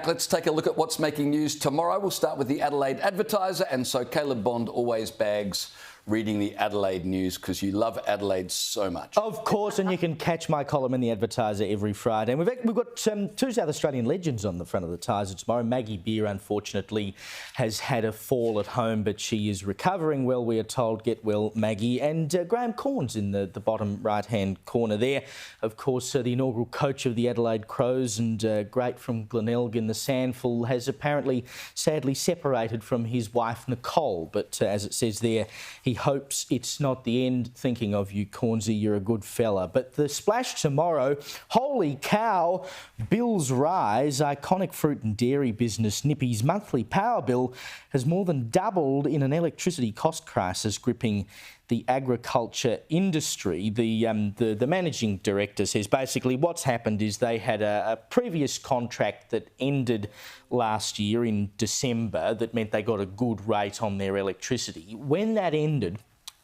back. Let's take a look at what's making news tomorrow. We'll start with the Adelaide Advertiser. And so Caleb Bond always bags reading the Adelaide news because you love Adelaide so much. Of course, and you can catch my column in the Advertiser every Friday. And we've got two South Australian legends on the front of the Tiser tomorrow. Maggie Beer, unfortunately, has had a fall at home, but she is recovering well, we are told. Get well, Maggie. And Graham Corns in the bottom right-hand corner there. Of course, the inaugural coach of the Adelaide Crows and great from Glenelg, the Sandful, has apparently sadly separated from his wife, Nicole. But as it says there, he hopes it's not the end. Thinking of you, Cornsey, you're a good fella. But the splash tomorrow, holy cow, bills rise. Iconic fruit and dairy business Nippy's monthly power bill has more than doubled in an electricity cost crisis gripping the agriculture industry. The managing director says basically what's happened is they had a previous contract that ended last year in December that meant they got a good rate on their electricity. When that ended,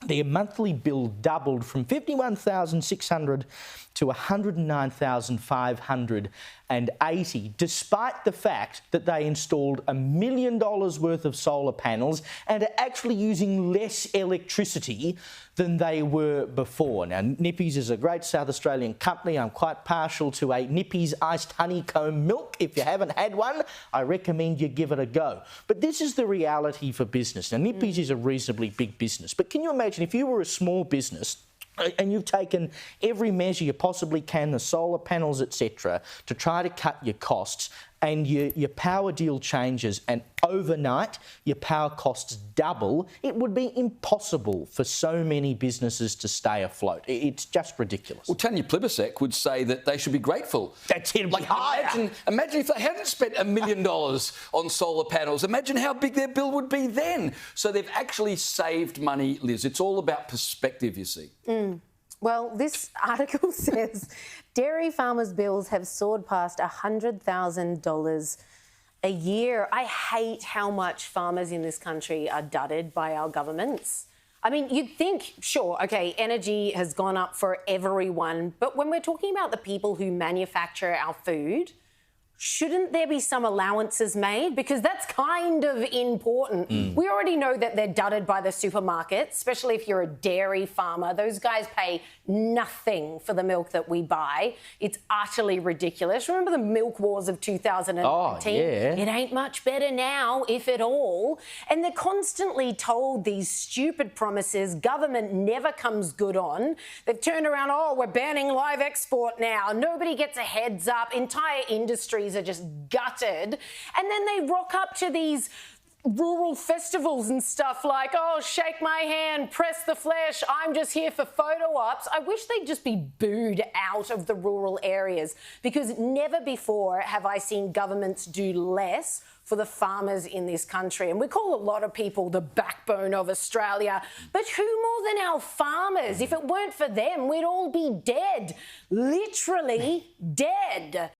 their monthly bill doubled from $51,600 to $109,580, despite the fact that they installed $1 million worth of solar panels and are actually using less electricity than they were before. Now, Nippy's is a great South Australian company. I'm quite partial to a Nippy's iced honeycomb milk. If you haven't had one, I recommend you give it a go. But this is the reality for business. Now, Nippy's is a reasonably big business, but can you imagine if you were a small business and you've taken every measure you possibly can, the solar panels, etc., to try to cut your costs, and your power deal changes and overnight your power costs double, it would be impossible for so many businesses to stay afloat. It's just ridiculous. Well, Tanya Plibersek would say that they should be grateful. That's it. Like, imagine if they hadn't spent $1 million on solar panels. Imagine how big their bill would be then. So they've actually saved money, Liz. It's all about perspective, you see. Well, this article says dairy farmers' bills have soared past $100,000 a year. I hate how much farmers in this country are dudded by our governments. I mean, you'd think, sure, OK, energy has gone up for everyone, but when we're talking about the people who manufacture our food, shouldn't there be some allowances made? Because that's kind of important. We already know that they're dudded by the supermarkets, especially if you're a dairy farmer. Those guys pay nothing for the milk that we buy. It's utterly ridiculous. Remember the milk wars of 2019? Oh, yeah. It ain't much better now, if at all. And they're constantly told these stupid promises government never comes good on. They've turned around, oh, we're banning live export now. Nobody gets a heads up. Entire industries are just gutted. And then they rock up to these rural festivals and stuff like, oh, shake my hand, press the flesh, I'm just here for photo ops. I wish they'd just be booed out of the rural areas, because never before have I seen governments do less for the farmers in this country. And we call a lot of people the backbone of Australia, but who more than our farmers? If it weren't for them, we'd all be dead, literally dead.